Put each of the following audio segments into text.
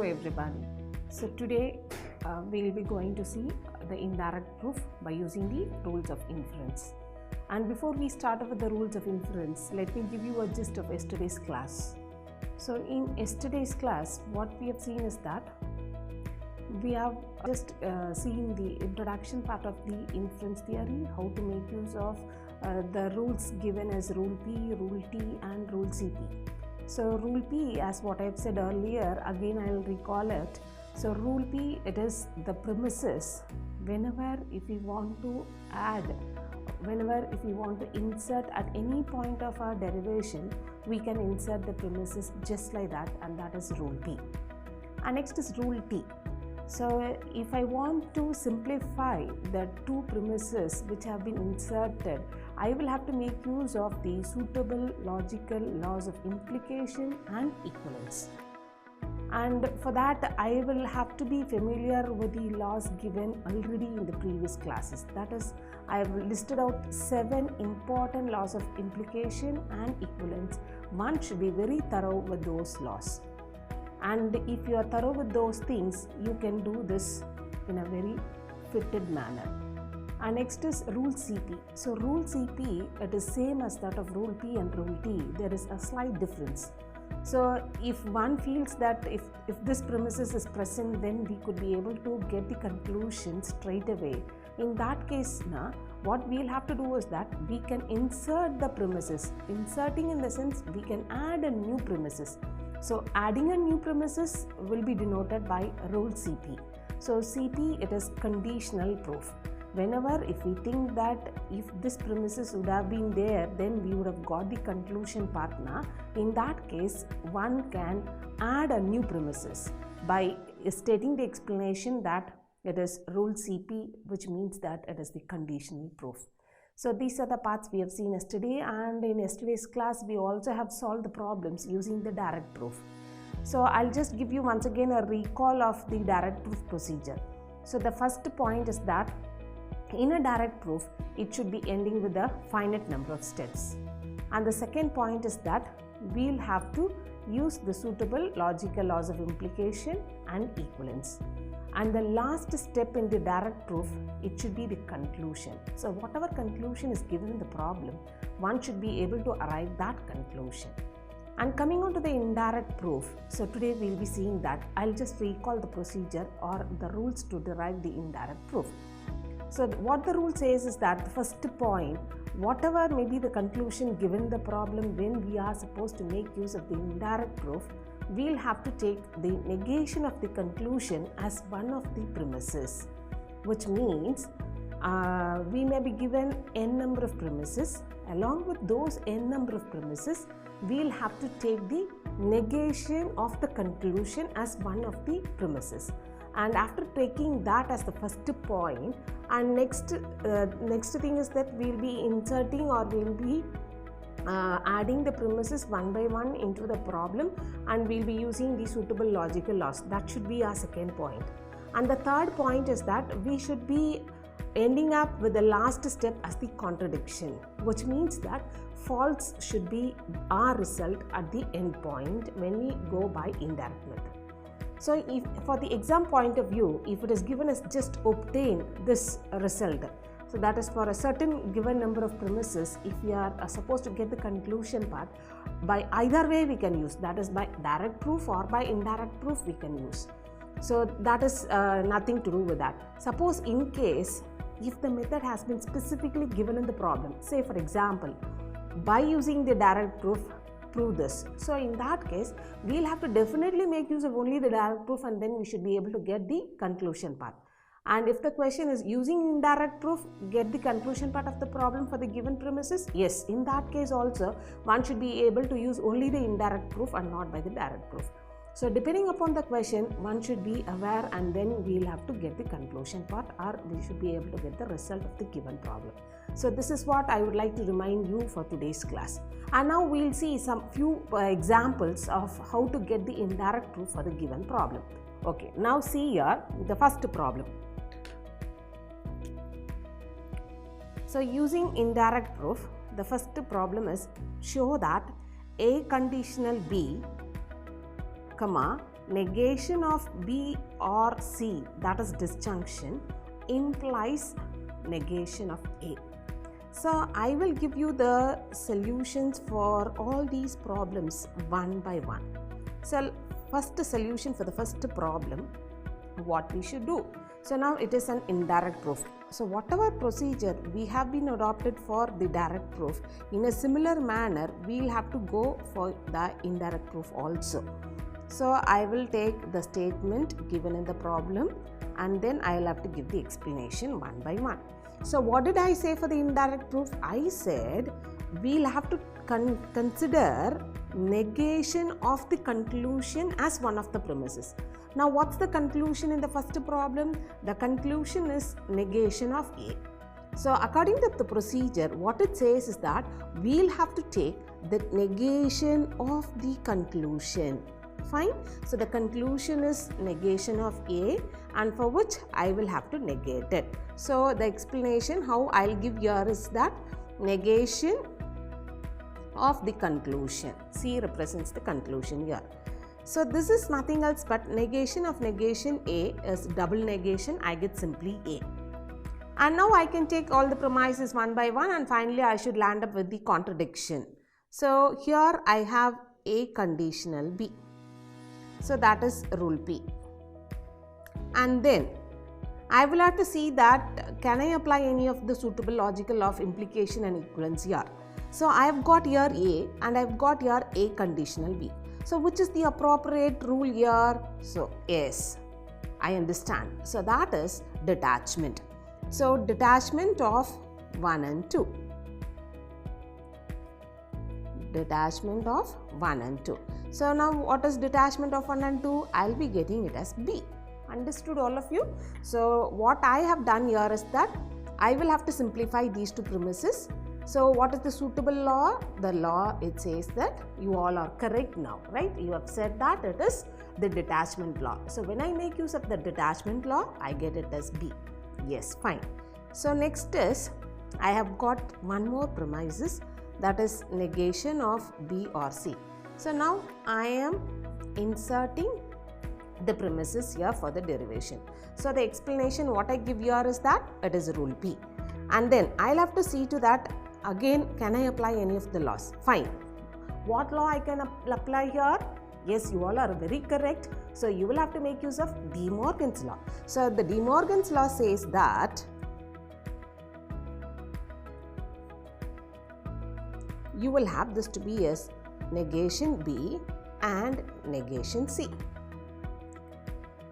Hello everybody. So today we'll be going to see the indirect proof by using the rules of inference. And before we start with the rules of inference, let me give you a gist of yesterday's class. So in yesterday's class, what we have seen is that we have just seen the introduction part of the inference theory, how to make use of the rules given as rule P, rule T and rule CP. So rule P, as what I have said earlier, again I will recall it. So rule P, it is the premises. Whenever if we want to add, whenever if we want to insert at any point of our derivation, we can insert the premises just like that, and that is rule P. And next is rule T. So if I want to simplify the two premises which have been inserted, I will have to make use of the suitable logical laws of implication and equivalence. And for that, I will have to be familiar with the laws given already in the previous classes. That is, I have listed out 7 important laws of implication and equivalence. One should be very thorough with those laws. And if you are thorough with those things, you can do this in a very fitted manner. And next is rule CP. So rule CP, it is same as that of rule P and rule T. There is a slight difference. So if one feels that if this premises is present, then we could be able to get the conclusion straight away. In that case, what we'll have to do is that we can insert the premises. Inserting in the sense we can add a new premises. So adding a new premises will be denoted by rule CP. So CP, it is conditional proof. Whenever if we think that if this premises would have been there, then we would have got the conclusion part. In that case, one can add a new premises by stating the explanation that it is rule CP, which means that it is the conditional proof. So these are the parts we have seen yesterday, and in yesterday's class we also have solved the problems using the direct proof. So I'll just give you once again a recall of the direct proof procedure. So the first point is that in a direct proof, it should be ending with a finite number of steps. And the second point is that we'll have to use the suitable logical laws of implication and equivalence. And the last step in the direct proof, it should be the conclusion. So whatever conclusion is given in the problem, one should be able to arrive that conclusion. And coming on to the indirect proof, so today we'll be seeing that. I'll just recall the procedure or the rules to derive the indirect proof. So what the rule says is that the first point, whatever may be the conclusion given the problem, when we are supposed to make use of the indirect proof, we'll have to take the negation of the conclusion as one of the premises, which means we may be given n number of premises. Along with those n number of premises, we'll have to take the negation of the conclusion as one of the premises. And after taking that as the first point, and next thing is that we'll be inserting or we'll be adding the premises one by one into the problem, and we'll be using the suitable logical laws. That should be our second point. And the third point is that we should be ending up with the last step as the contradiction, which means that false should be our result at the end point when we go by indirect method. So if for the exam point of view, if it is given as just obtain this result, so that is for a certain given number of premises, if we are supposed to get the conclusion part, by either way we can use, that is by direct proof or by indirect proof we can use. So that is nothing to do with that. Suppose in case if the method has been specifically given in the problem, say for example, by using the direct proof, prove this. So in that case, we'll have to definitely make use of only the direct proof, and then we should be able to get the conclusion part. And if the question is using indirect proof, get the conclusion part of the problem for the given premises, yes, in that case also, one should be able to use only the indirect proof and not by the direct proof. So depending upon the question, one should be aware, and then we'll have to get the conclusion part, or we should be able to get the result of the given problem. So this is what I would like to remind you for today's class. And now we'll see some few examples of how to get the indirect proof for the given problem. Okay, now see here the first problem. So using indirect proof, the first problem is show that A conditional B, comma, negation of B or C, that is disjunction, implies negation of A. So I will give you the solutions for all these problems one by one. So first solution for the first problem, what we should do. So now it is an indirect proof. So whatever procedure we have been adopted for the direct proof, in a similar manner we will have to go for the indirect proof also. So I will take the statement given in the problem and then I will have to give the explanation one by one. So what did I say for the indirect proof? I said we'll have to consider negation of the conclusion as one of the premises. Now what's the conclusion in the first problem? The conclusion is negation of A. So according to the procedure, what it says is that we'll have to take the negation of the conclusion. Fine. So the conclusion is negation of A, and for which I will have to negate it. So the explanation how I'll give here is that negation of the conclusion. C represents the conclusion here. So this is nothing else but negation of negation A is double negation. I get simply A. And now I can take all the premises one by one, and finally I should land up with the contradiction. So here I have A conditional B. So that is rule P. And then I will have to see that can I apply any of the suitable logical of implication and equivalence here. So I have got here A and I have got here A conditional B. So which is the appropriate rule here? So yes, I understand. So that is detachment. So detachment of 1 and 2. Detachment of 1 and 2. So now what is detachment of 1 and 2? I will be getting it as B. Understood all of you? So what I have done here is that I will have to simplify these two premises. So what is the suitable law? The law, it says that you all are correct now, right? You have said that it is the detachment law. So when I make use of the detachment law, I get it as B. Yes, fine. So next is I have got one more premises, that is negation of B or C. So now I am inserting the premises here for the derivation. So the explanation what I give here is that it is rule P. And then I'll have to see to that again, can I apply any of the laws? Fine. What law I can apply here? Yes, you all are very correct. So you will have to make use of De Morgan's law. So the De Morgan's law says that you will have this to be as negation B and negation C.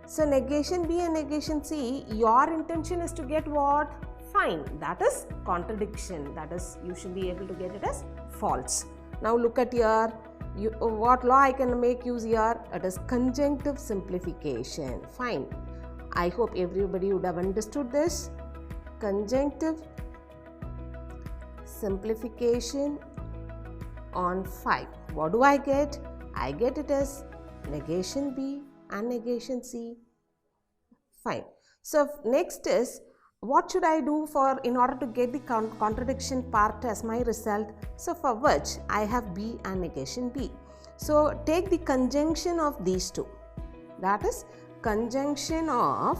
So negation B and negation C, your intention is to get what? Fine, that is contradiction. That is, you should be able to get it as false. Now look at here, what law I can make use here? It is conjunctive simplification. Fine. I hope everybody would have understood this. Conjunctive simplification on 5. What do I get? I get it as negation B and negation C. Fine. So next is, what should I do for in order to get the contradiction part as my result? So for which I have B and negation B. So take the conjunction of these two. That is conjunction of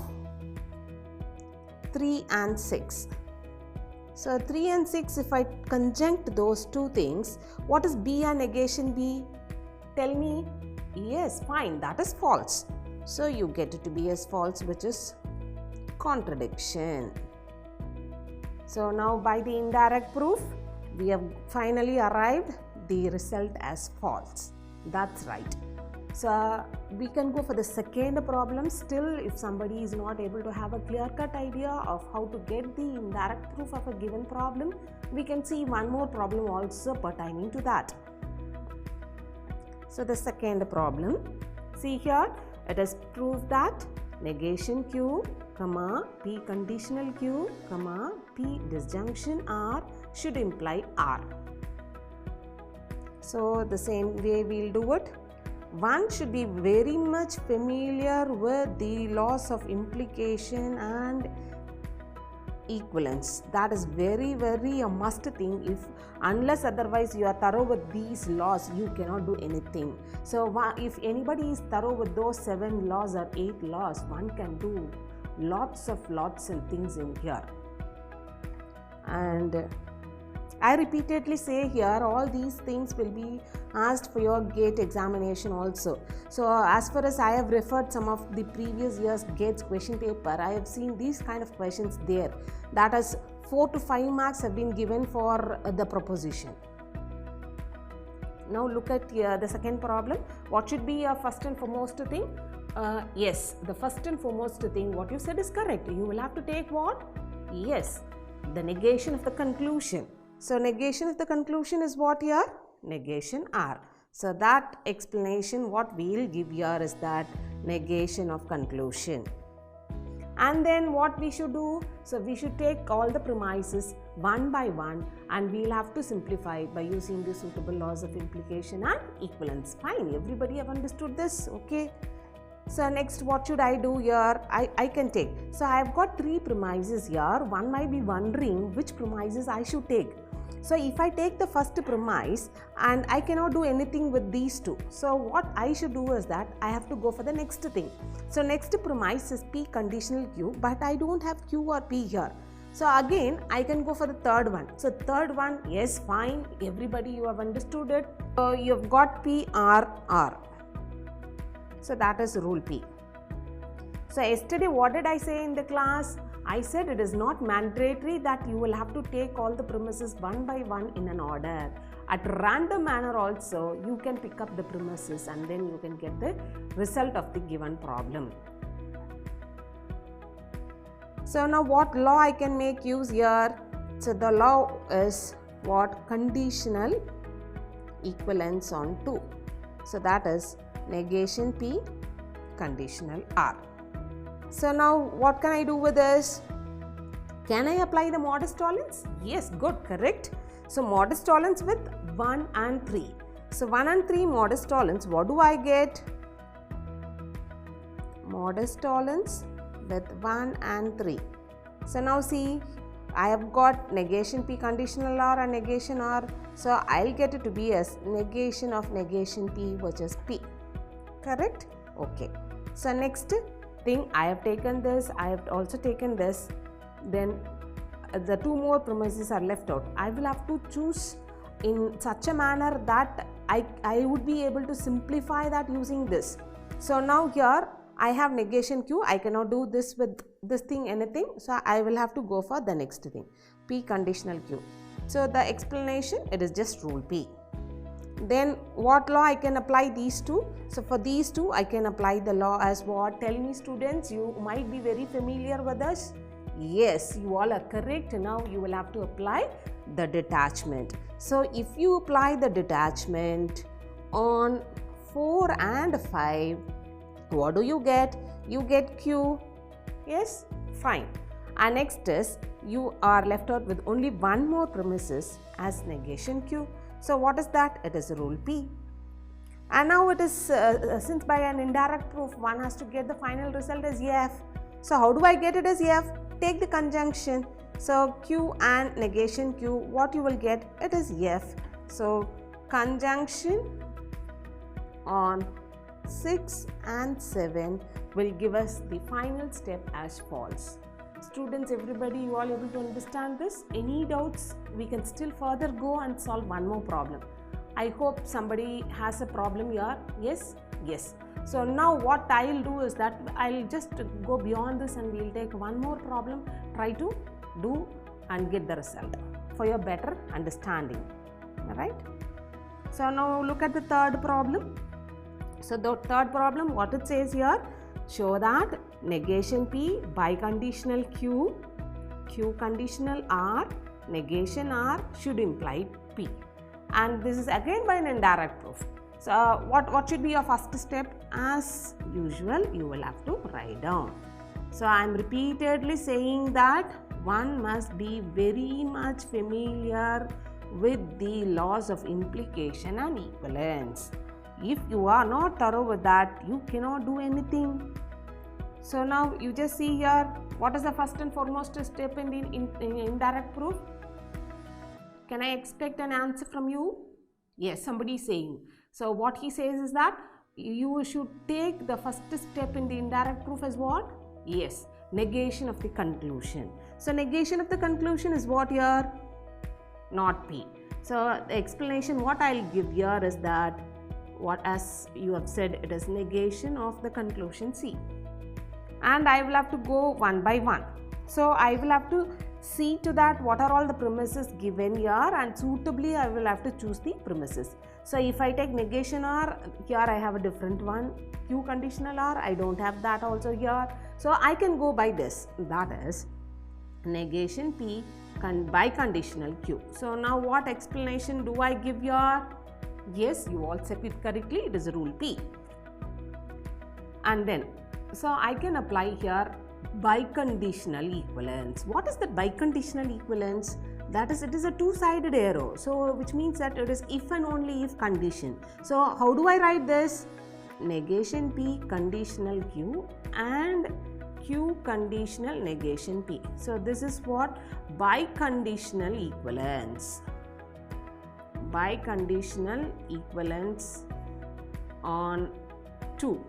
3 and 6. So 3 and 6, if I conjunct those two things, what is B and negation B? Tell me. Yes, fine, that is false. So you get it to be as false, which is contradiction. So now by the indirect proof, we have finally arrived the result as false. That's right. So we can go for the second problem. Still, if somebody is not able to have a clear-cut idea of how to get the indirect proof of a given problem, we can see one more problem also pertaining to that. So the second problem, see here, it is proved that negation Q, P conditional Q, P disjunction R should imply R. So the same way we'll do it. One should be very much familiar with the laws of implication and equivalence. That is very a must thing. If unless otherwise you are thorough with these laws, you cannot do anything. So if anybody is thorough with those 7 laws or 8 laws, one can do lots and things in here. And I repeatedly say here, all these things will be asked for your GATE examination also. So as far as I have referred some of the previous year's GATE's question paper, I have seen these kind of questions there. That is 4 to 5 marks have been given for the proposition. Now look at the second problem. What should be your first and foremost thing? Yes, the first and foremost thing what you said is correct. You will have to take what? Yes, the negation of the conclusion. So negation of the conclusion is what here? Negation R. So that explanation what we will give here is that negation of conclusion. And then what we should do? So we should take all the premises one by one and we'll have to simplify by using the suitable laws of implication and equivalence. Fine, everybody have understood this? Okay. So next what should I do here? I can take. So I have got 3 premises here. One might be wondering which premises I should take. So if I take the first premise and I cannot do anything with these 2. So what I should do is that I have to go for the next thing. So next premise is P conditional Q, but I don't have Q or P here. So again I can go for the third one. So third one, yes, fine, everybody you have understood it. So you have got P R R. So that is rule P. So yesterday what did I say in the class? I said it is not mandatory that you will have to take all the premises one by one in an order. At random manner also you can pick up the premises and then you can get the result of the given problem. So now what law I can make use here? So the law is what? Conditional equivalence on 2. So that is negation P, conditional R. So now what can I do with this? Can I apply the modus tollens? Yes, good, correct. So modus tollens with 1 and 3. So 1 and 3 modus tollens, what do I get? Modus tollens with 1 and 3. So now see, I have got negation P conditional R and negation R. So I'll get it to be as negation of negation P, which is P. Correct? Okay. So next thing, I have taken this, I have also taken this, then the 2 more premises are left out. I will have to choose in such a manner that I would be able to simplify that using this. So now here I have negation Q, I cannot do this with this thing anything, so I will have to go for the next thing, P conditional Q. So the explanation, it is just rule P. Then what law I can apply these 2? So for these 2 I can apply the law as what? Tell me students, you might be very familiar with this. Yes, you all are correct. Now you will have to apply the detachment. So if you apply the detachment on 4 and 5, what do you get? You get Q. Yes, fine. And next is you are left out with only 1 more premises as negation Q. So what is that? It is rule P. And now it is since by an indirect proof one has to get the final result as F. So how do I get it as F? Take the conjunction. So Q and negation Q, what you will get? It is F. So conjunction on 6 and 7 will give us the final step as false. Students, everybody, you all able to understand this? Any doubts? We can still further go and solve one more problem. I hope somebody has a problem here. Yes? Yes. So now what I will do is that I will just go beyond this and we will take one more problem, try to do and get the result for your better understanding. Alright? So now look at the third problem. So the third problem, what it says here, show that negation P, biconditional Q, Q conditional R, negation R should imply P. And this is again by an indirect proof. So what should be your first step? As usual, you will have to write down. So I am repeatedly saying that one must be very much familiar with the laws of implication and equivalence. If you are not thorough with that, you cannot do anything. So now you just see here, what is the first and foremost step in the indirect proof? Can I expect an answer from you? Yes, somebody is saying. So what he says is that you should take the first step in the indirect proof as what? Yes, negation of the conclusion. So negation of the conclusion is what here? Not P. So the explanation what I'll give here is that what, as you have said, it is negation of the conclusion C. And I will have to go one by one. So I will have to see to that what are all the premises given here, and suitably I will have to choose the premises. So if I take negation R, here I have a different one. Q conditional R, I don't have that also here. So I can go by this, that is negation P by conditional Q. So now what explanation do I give here? Yes, you all said it correctly, it is rule P. And then, so I can apply here biconditional equivalence. What is that biconditional equivalence? That is, it is a two-sided arrow. So which means that it is if and only if condition. So how do I write this? Negation P conditional Q and Q conditional negation P. So this is what biconditional equivalence. Biconditional equivalence on 2.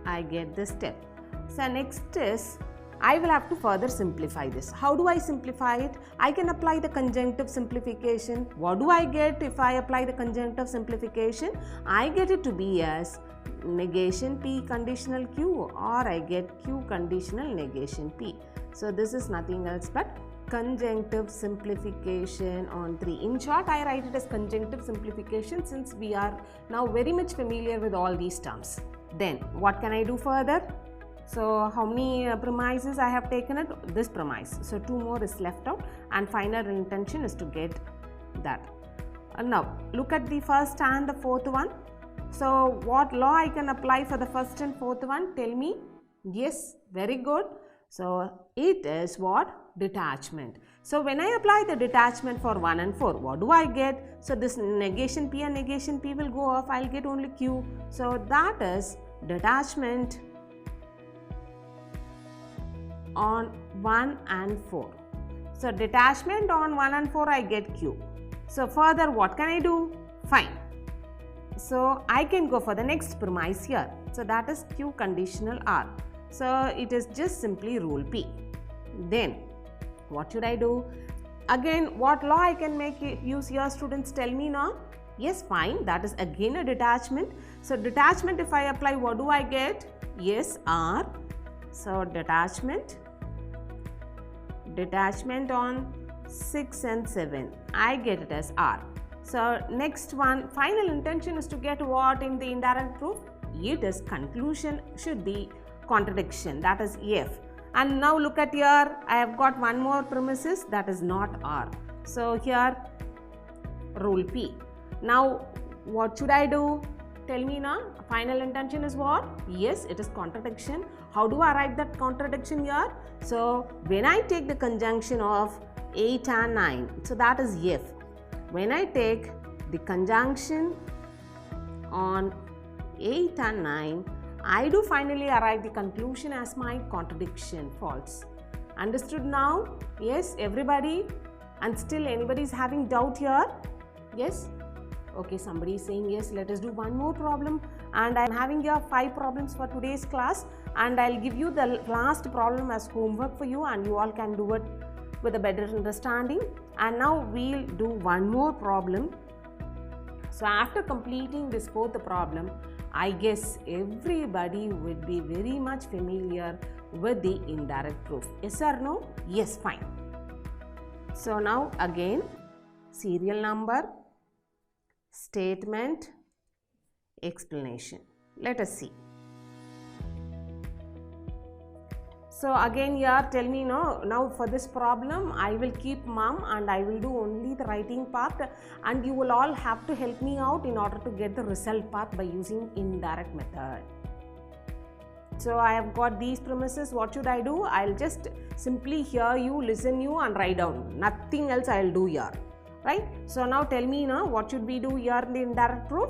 I get this step. So next is, I will have to further simplify this. How do I simplify it? I can apply the conjunctive simplification. What do I get if I apply the conjunctive simplification? I get it to be as negation P conditional Q, or I get Q conditional negation P. So this is nothing else but conjunctive simplification on 3. In short, I write it as conjunctive simplification since we are now very much familiar with all these terms. Then what can I do further? So how many premises I have taken it? This premise. So 2 more is left out, and final intention is to get that. Now look at the first and the fourth one. So what law I can apply for the first and fourth one? Tell me. Yes, very good. So it is what? Detachment. So when I apply the detachment for 1 and 4, what do I get? So this negation P and negation P will go off. I'll get only Q. So that is detachment on 1 and 4. So detachment on 1 and 4, I get Q. So further what can I do? Fine. So I can go for the next premise here. So that is Q conditional R. So it is just simply rule P. Then what should I do? Again, what law I can make use here, students, tell me now. Yes, fine, that is again a detachment. So detachment, if I apply, what do I get? Yes, R. So detachment on 6 and 7, I get it as R. So next one, final intention is to get what in the indirect proof? It is conclusion should be contradiction, that is F. And now look at here, I have got one more premises, that is not R. So here rule P. Now what should I do? Tell me now. Final intention is what? Yes, it is contradiction. How do I write that contradiction here? So when I take the conjunction of 8 and 9, so that is F. When I take the conjunction on 8 and 9, I do finally arrive the conclusion as my contradiction, false. Understood now? Yes, everybody? And still anybody is having doubt here? Yes? Okay, somebody is saying yes. Let us do one more problem, and I am having here 5 problems for today's class, and I'll give you the last problem as homework for you, and you all can do it with a better understanding. And now we'll do one more problem. So after completing this 4th problem, I guess everybody would be very much familiar with the indirect proof. Yes or no? Yes, fine. So now again, serial number, statement, explanation. Let us see. So again here, tell me now for this problem I will keep mum and I will do only the writing part, and you will all have to help me out in order to get the result part by using indirect method. So I have got these premises. What should I do? I'll just simply hear you, listen you and write down. Nothing else I'll do here. Right? So now tell me now what should we do here in the indirect proof?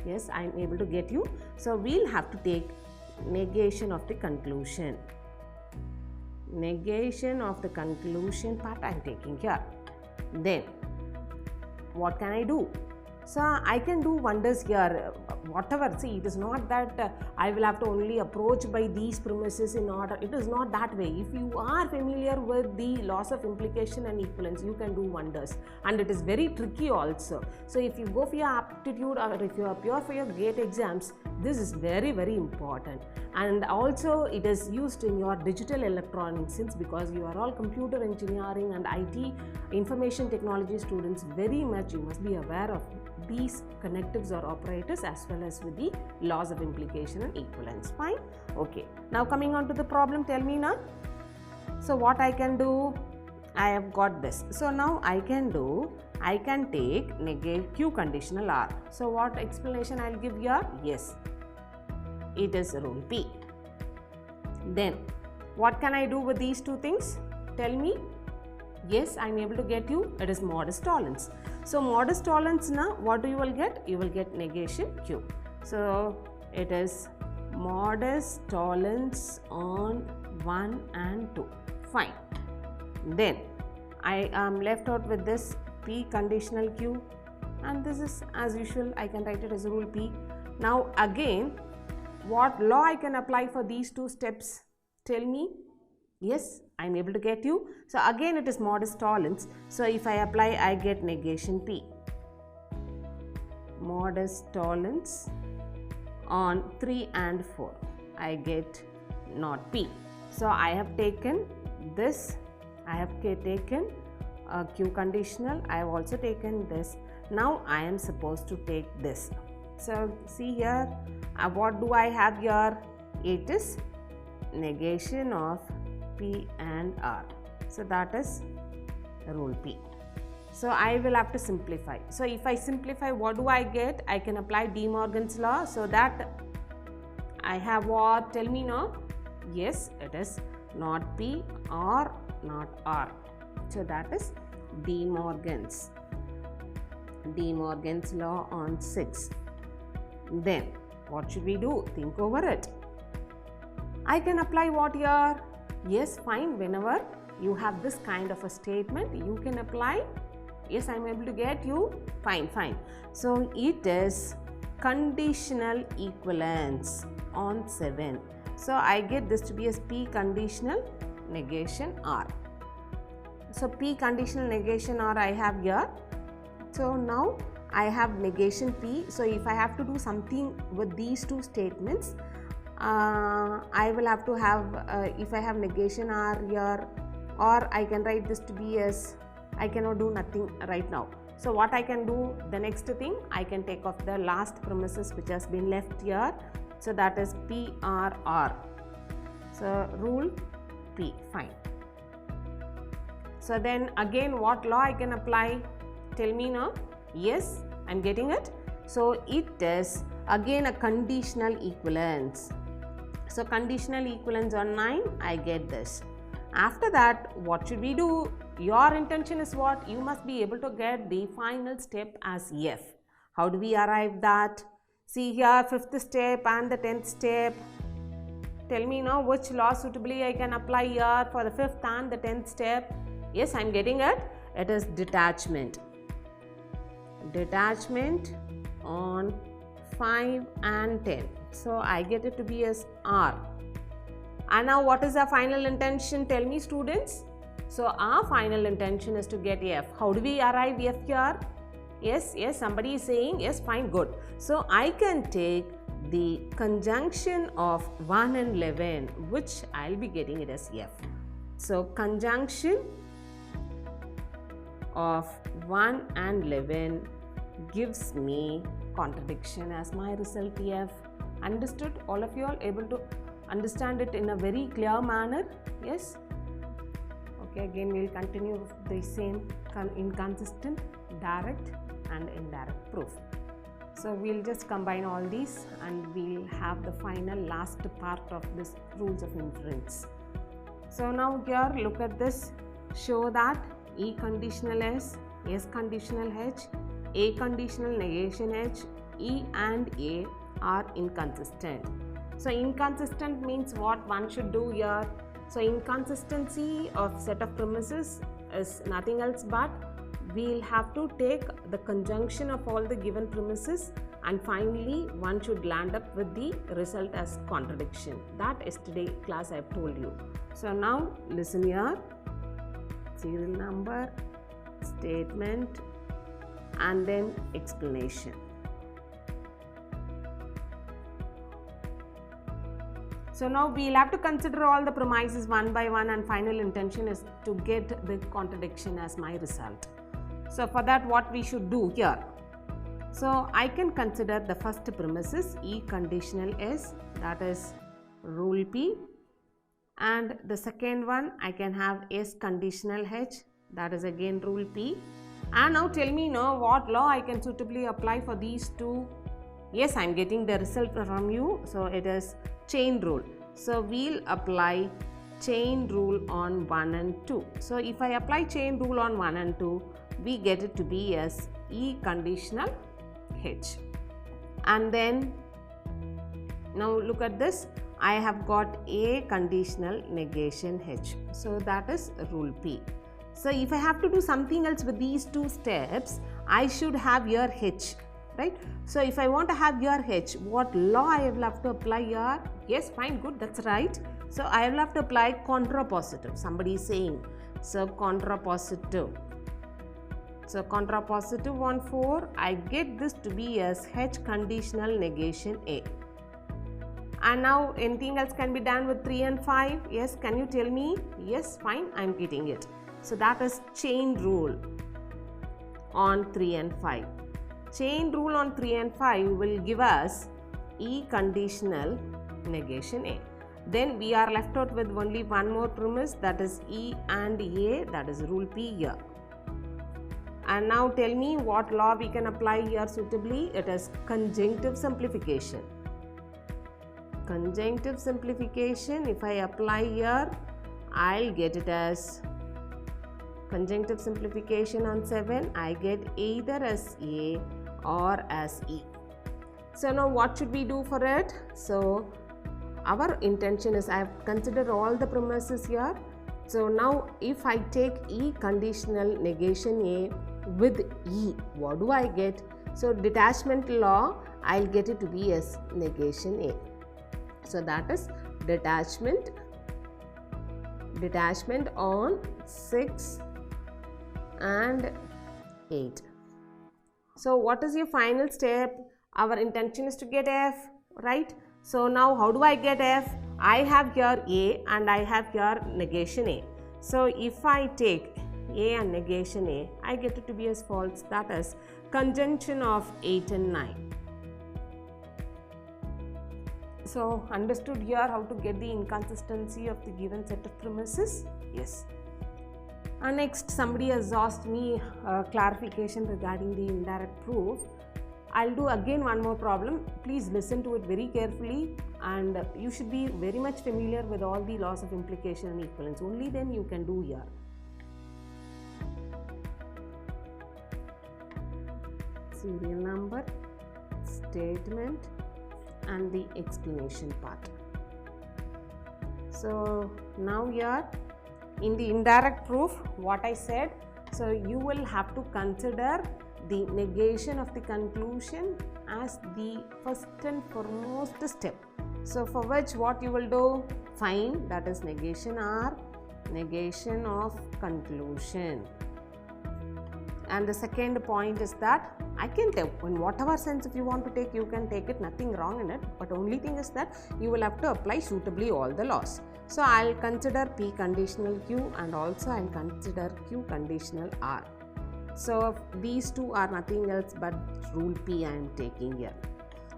Yes, I am able to get you. So we'll have to take negation of the conclusion. Negation of the conclusion part I am taking here. Then what can I do? So I can do wonders here, whatever. See, it is not that I will have to only approach by these premises in order. It is not that way. If you are familiar with the laws of implication and equivalence, you can do wonders, and it is very tricky also. So if you go for your aptitude or if you appear for your GATE exams, this is very, very important. And also it is used in your digital electronics, since because you are all computer engineering and IT information technology students, very much you must be aware of these connectives or operators as well as with the laws of implication and equivalence. Fine. Okay. Now coming on to the problem, tell me now. So what I can do? I have got this. So now I can take negate Q conditional R. So what explanation I'll give here? Yes, it is rule P. Then what can I do with these two things? Tell me. Yes, I am able to get you. It is modest tolerance. So modest tolerance now, what you will get? You will get negation Q. So it is modest tolerance on 1 and 2. Fine. Then I am left out with this P conditional Q, and this is as usual. I can write it as rule P. Now again, what law I can apply for these two steps? Tell me. Yes, I am able to get you. So again it is modest tolerance. So if I apply, I get negation P. Modest tolerance on 3 and 4. I get not P. So I have taken this. I have taken a Q conditional. I have also taken this. Now I am supposed to take this. So see here, what do I have here? It is negation of P and R. So that is rule P. So I will have to simplify. So if I simplify, what do I get? I can apply De Morgan's law. So that I have what? Tell me now. Yes, it is not P or not R. So that is De Morgan's law on 6. Then what should we do? Think over it. I can apply what here? Yes, fine. Whenever you have this kind of a statement, you can apply. Yes, I am able to get you. Fine, fine. So it is conditional equivalence on 7. So I get this to be as P conditional negation R. So P conditional negation R I have here. So now I have negation P. So if I have to do something with these two statements, I will have to have, if I have negation R here, or I can write this to be as, I cannot do nothing right now. So what I can do, the next thing, I can take off the last premises which has been left here. So that is PRR. So rule P, fine. So then again, what law I can apply? Tell me now. Yes, I am getting it. So it is again a conditional equivalence. So conditional equivalence on 9, I get this. After that, what should we do? Your intention is what? You must be able to get the final step as F. How do we arrive that? See here, 5th step and the 10th step. Tell me now which law suitably I can apply here for the 5th and the 10th step. Yes, I am getting it. It is detachment. Detachment on 5 and 10. So I get it to be as R. And now what is our final intention? Tell me, students. So our final intention is to get F. How do we arrive F here? Yes, somebody is saying yes, fine, good. So I can take the conjunction of 1 and 11, which I'll be getting it as F. So conjunction of 1 and 11 gives me contradiction as my result F. Understood? All of you are able to understand it in a very clear manner? Yes? Okay, again we will continue with the same inconsistent, direct and indirect proof. So we will just combine all these and we will have the final last part of this rules of inference. So now here look at this, show that E conditional S, S conditional H, A conditional negation H, E and A are inconsistent. So inconsistent means what one should do here. So inconsistency of set of premises is nothing else but we'll have to take the conjunction of all the given premises, and finally one should land up with the result as contradiction. That yesterday class I have told you. So now listen here. Serial number, statement, and then explanation. So now we'll have to consider all the premises one by one, and final intention is to get the contradiction as my result. So for that, what we should do here? So I can consider the first premises E conditional S, that is rule P, and the second one I can have S conditional H, that is again rule P. And now tell me now what law I can suitably apply for these two. Yes, I am getting the result from you, so it is chain rule. So we'll apply chain rule on 1 and 2. So if I apply chain rule on 1 and 2, we get it to be as E conditional H. And then now look at this, I have got A conditional negation H. So that is rule P. So if I have to do something else with these two steps, I should have here H, right? So if I want to have here H, what law I will have to apply here? Yes, fine, good, that's right. So I will have to apply contrapositive. Somebody is saying, so contrapositive. So contrapositive on 4, I get this to be as H conditional negation A. And now anything else can be done with 3 and 5? Yes, can you tell me? Yes, fine, I am getting it. So that is chain rule on 3 and 5. Chain rule on 3 and 5 will give us E conditional negation A. Then we are left out with only one more premise, that is E and A, that is rule P here. And now tell me what law we can apply here suitably. It is conjunctive simplification. Conjunctive simplification, if I apply here, I'll get it as conjunctive simplification on 7, I get either as A or as E. So now what should we do for it? So our intention is I have considered all the premises here. So now if I take E conditional negation A with E, what do I get? So detachment law, I'll get it to be as negation A. So that is detachment on 6 and 8. So what is your final step? Our intention is to get F, right? So now how do I get F? I have here A and I have here negation A. So if I take A and negation A, I get it to be as false, that is conjunction of 8 and 9. So understood here how to get the inconsistency of the given set of premises? Yes. And next, somebody has asked me clarification regarding the indirect proof. I'll do again one more problem. Please listen to it very carefully, and you should be very much familiar with all the laws of implication and equivalence. Only then you can do here. Serial number, statement, and the explanation part. So now here in the indirect proof, what I said, so you will have to consider the negation of the conclusion as the first and foremost step. So for which what you will do? Find, that is negation R, negation of conclusion. And the second point is that I can take in whatever sense if you want to take, you can take it, nothing wrong in it, but only thing is that you will have to apply suitably all the laws. So I'll consider P conditional Q and also I'll consider Q conditional R. So these two are nothing else but rule P I am taking here.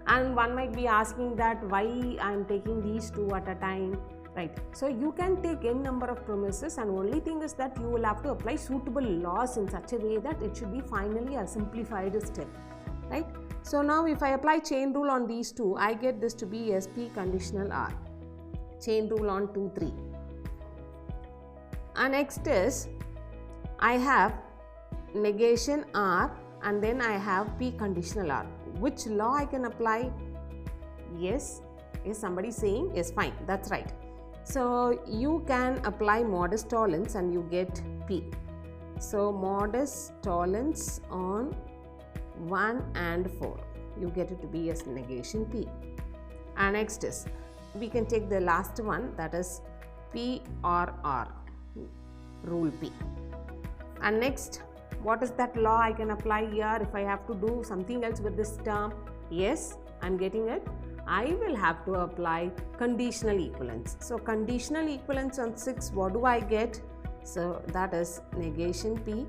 And one might be asking that why I am taking these two at a time, right? So you can take n number of premises, and only thing is that you will have to apply suitable laws in such a way that it should be finally a simplified step, right? So now if I apply chain rule on these two, I get this to be as P conditional R. Chain rule on 2, 3. And next is I have negation R and then I have P conditional R. Which law I can apply? Yes, Is somebody saying? Yes, fine, that's right. So you can apply modest tolerance and you get P. So modest tolerance on 1 and 4, you get it to be as negation P. And next is, we can take the last one, that is P or R, rule P. And next, what is that law I can apply here if I have to do something else with this term? Yes, I'm getting it. I will have to apply conditional equivalence. So conditional equivalence on 6, what do I get? So that is negation P,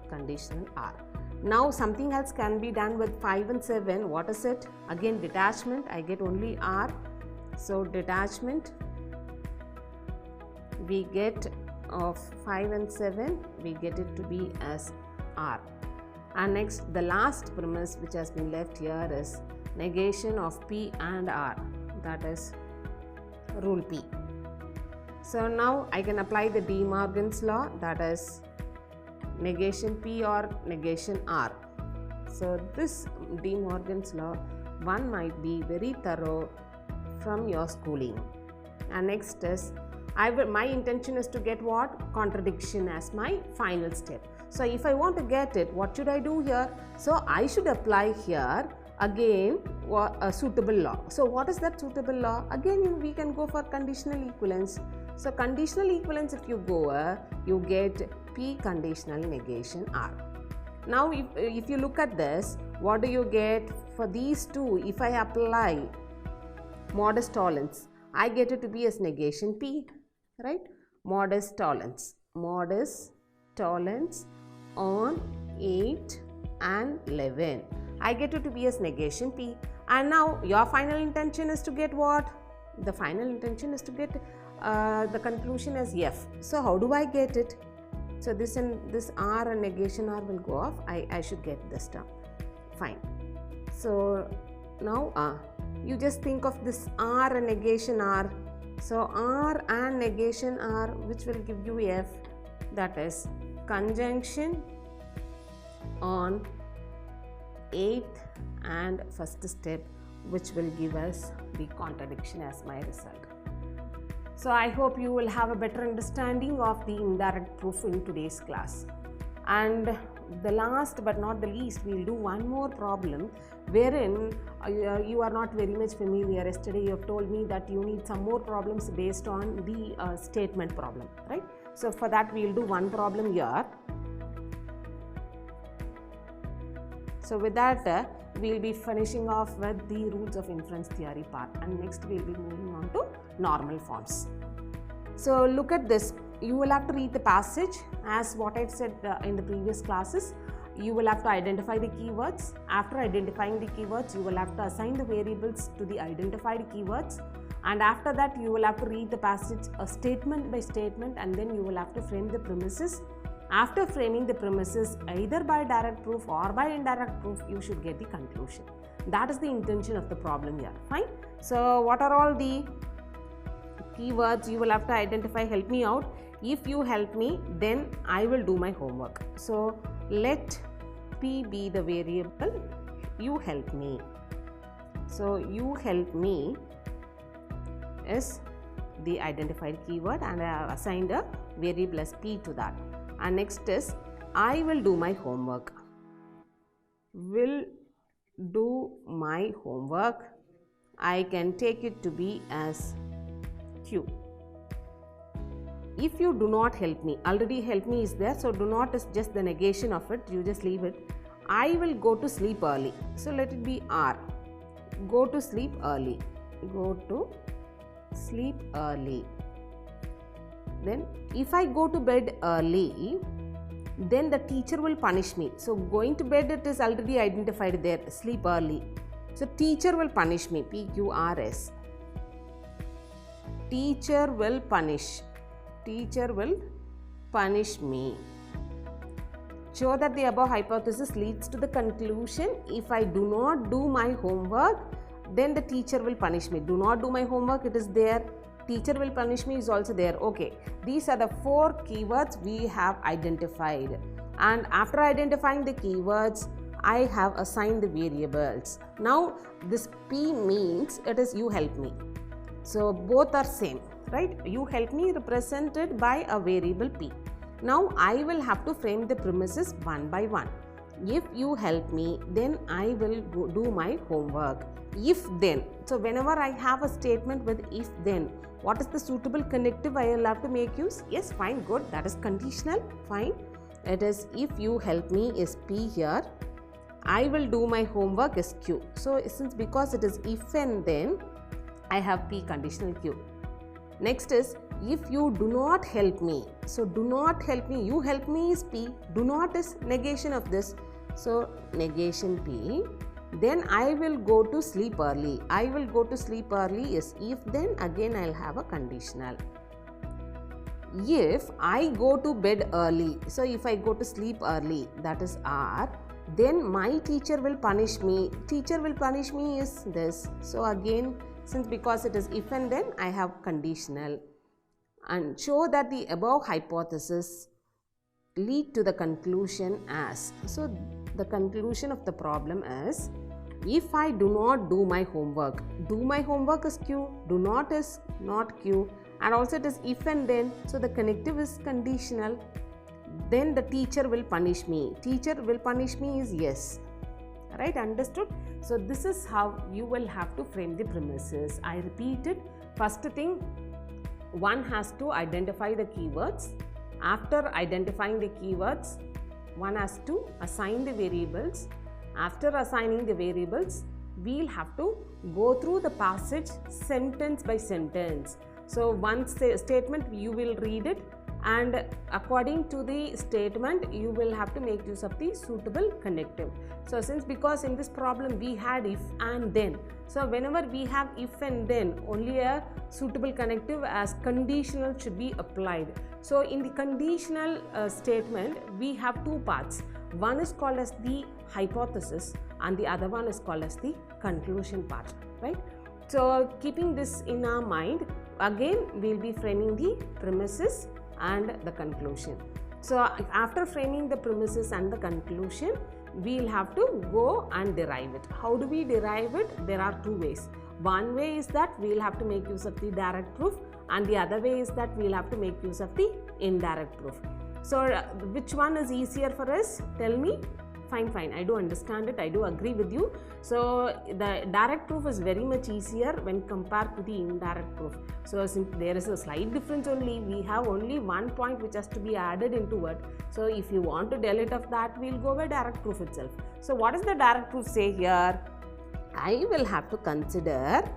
conditional R. Now something else can be done with 5 and 7. What is it? Again detachment, I get only R. So detachment, we get of 5 and 7, we get it to be as R. And next, the last premise which has been left here is negation of P and R, that is rule P. So now I can apply the De Morgan's law, that is negation P or negation R. So this De Morgan's law, one might be very thorough from your schooling. And next is, my intention is to get what? Contradiction as my final step. So if I want to get it, what should I do here? So I should apply here again a suitable law. So what is that suitable law? Again we can go for conditional equivalence. So conditional equivalence, if you go, you get P conditional negation R. Now if you look at this, what do you get for these two? If I apply modest tolerance, I get it to be as negation P, right? Modest tolerance on 8 and 11, I get it to be as negation P. And now your final intention is to get what? The final intention is to get the conclusion as F. So how do I get it? So this and this R and negation R will go off. I should get this term. Fine. So now you just think of this R and negation R. So R and negation R, which will give you F, that is conjunction on 8th and first step, which will give us the contradiction as my result. So I hope you will have a better understanding of the indirect proof in today's class. And the last but not the least, we will do one more problem wherein you are not very much familiar. Yesterday you have told me that you need some more problems based on the statement problem, right? So for that we will do one problem here. So with that we will be finishing off with the rules of inference theory part, and next we will be moving on to normal forms. So look at this. You will have to read the passage as what I've said in the previous classes. You will have to identify the keywords. After identifying the keywords, you will have to assign the variables to the identified keywords, and after that you will have to read the passage statement by statement, and then you will have to frame the premises. After framing the premises either by direct proof or by indirect proof, you should get the conclusion. That is the intention of the problem here. Fine. So what are all the keywords you will have to identify? Help me out. If you help me, then I will do my homework. So let P be the variable, you help me. So you help me is the identified keyword, and I have assigned a variable as P to that. And next is I will do my homework. Will do my homework, I can take it to be as Q. If you do not help me, already help me is there, so do not is just the negation of it, you just leave it. I will go to sleep early, so let it be R. Go to sleep early. Go to sleep early. Then if I go to bed early, then the teacher will punish me. So going to bed, it is already identified there, sleep early. So teacher will punish me, PQRS. Teacher will punish. Teacher will punish me. Show that the above hypothesis leads to the conclusion, if I do not do my homework, then the teacher will punish me. Do not do my homework, it is there. Teacher will punish me is also there. Okay, these are the 4 keywords we have identified, and after identifying the keywords, I have assigned the variables. Now this P means it is you help me. So both are same, right? You help me represent it by a variable p. Now I will have to frame the premises one by one. If you help me, then I will do my homework. If then, so whenever I have a statement with if then, what is the suitable connective I will have to make use? Yes, fine, good, that is conditional, fine. It is if you help me is P here, I will do my homework is Q. So since because it is if and then, I have P conditional Q. Next is if you do not help me. So do not help me, you help me is P, do not is negation of this. So negation P. Then I will go to sleep early. I will go to sleep early is if then, again I will have a conditional. If I go to bed early, so if I go to sleep early, that is R, then my teacher will punish me. Teacher will punish me is this. So again, since because it is if and then, I have conditional. And show that the above hypothesis lead to the conclusion as. So the conclusion of the problem is, if I do not do my homework is Q, do not is not Q, and also it is if and then, so the connective is conditional. Then the teacher will punish me. Teacher will punish me is yes. Right, understood? So this is how you will have to frame the premises. I repeat it. First thing, one has to identify the keywords. After identifying the keywords, one has to assign the variables. After assigning the variables, we'll have to go through the passage sentence by sentence. So one statement you will read it, and according to the statement you will have to make use of the suitable connective. So since because in this problem we had if and then, so whenever we have if and then, only a suitable connective as conditional should be applied. So in the conditional statement we have two parts. One is called as the hypothesis and the other one is called as the conclusion part, right? So keeping this in our mind, again we will be framing the premises and the conclusion. So after framing the premises and the conclusion, we will have to go and derive it. How do we derive it? There are two ways. One way is that we will have to make use of the direct proof, and the other way is that we will have to make use of the indirect proof. So which one is easier for us? Tell me. Fine, I do understand it, I do agree with you. So the direct proof is very much easier when compared to the indirect proof. So since there is a slight difference only, we have only one point which has to be added into it. So if you want to delete of that, we will go by direct proof itself. So what does the direct proof say here? I will have to consider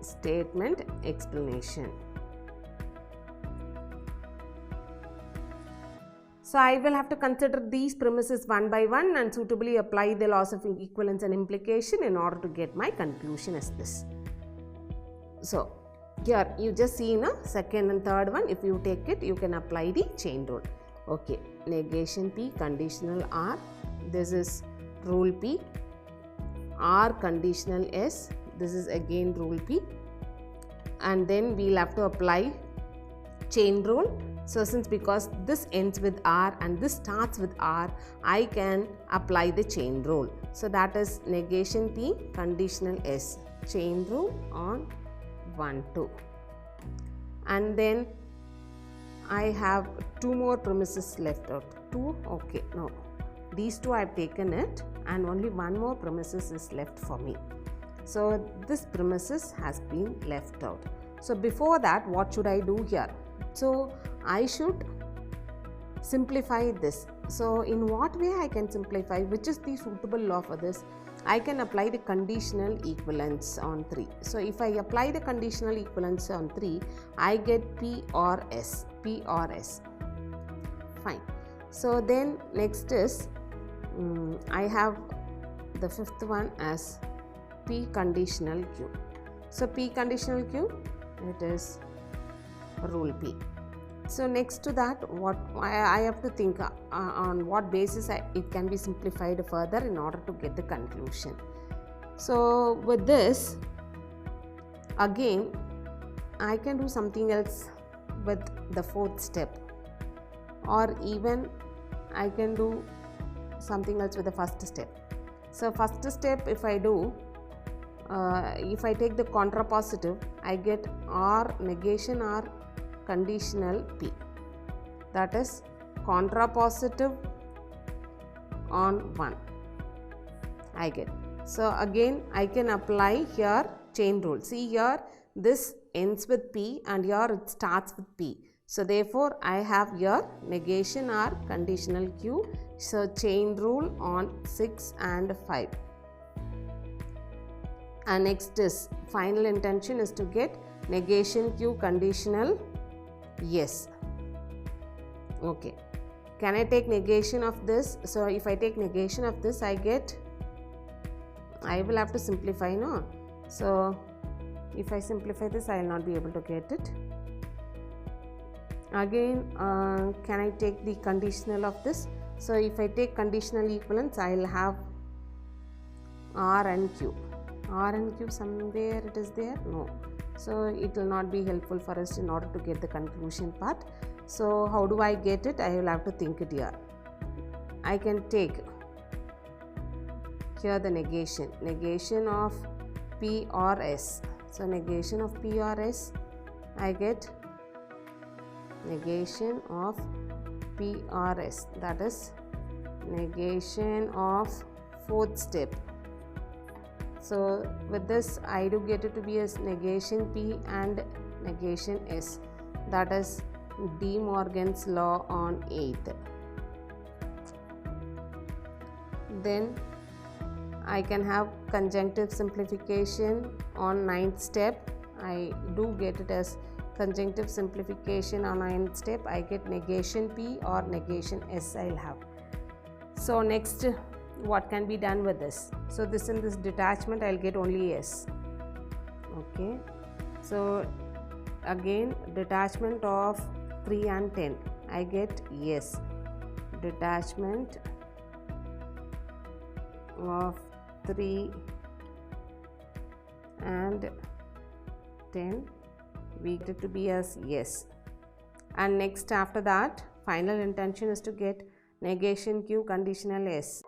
statement explanation. So I will have to consider these premises one by one and suitably apply the laws of equivalence and implication in order to get my conclusion as this. So here you just see in a second and third one, if you take it, you can apply the chain rule. Okay, negation P, conditional R, this is rule P, R conditional S, this is again rule P, and then we will have to apply chain rule. So since because this ends with R and this starts with R, I can apply the chain rule. So that is negation P, conditional S, chain rule on 1, 2. And then I have two more premises left out. Two, okay, no. These two I have taken it and only one more premises is left for me. So this premises has been left out. So before that, what should I do here? So I should simplify this. So in what way I can simplify? Which is the suitable law for this? I can apply the conditional equivalence on 3. So if I apply the conditional equivalence on 3, I get P or S. P or S. Fine. So then next is I have the fifth one as P conditional Q. So P conditional Q, it is rule P. So next to that, what I have to think on what basis it can be simplified further in order to get the conclusion. So with this, again I can do something else with the fourth step, or even I can do something else with the first step. So first step, if I do if I take the contrapositive, I get R negation R conditional P. That is contrapositive on 1 I get. So again I can apply here chain rule. See here this ends with P and here it starts with P. So therefore I have here negation R conditional Q. So chain rule on 6 and 5. And next is final intention is to get negation Q conditional yes. Okay. Can I take negation of this? So if I take negation of this, I will have to simplify, no? So if I simplify this, I will not be able to get it. Again, can I take the conditional of this? So if I take conditional equivalence, I will have R and Q. R and Q somewhere it is there? No. So it will not be helpful for us in order to get the conclusion part. So how do I get it? I will have to think it here. I can take here the negation of P or S. So negation of P or S, I get negation of P or S, that is negation of fourth step. So with this I do get it to be as negation P and negation S, that is De Morgan's law on 8th. Then I can have conjunctive simplification on 9th step. I do get it as conjunctive simplification on 9th step. I get negation P or negation S I will have. So next, what can be done with this? So this in this detachment I will get only S. Okay. So again detachment of 3 and 10 I get yes. Detachment of 3 and 10 we get it to be as yes. And next after that final intention is to get negation Q conditional S.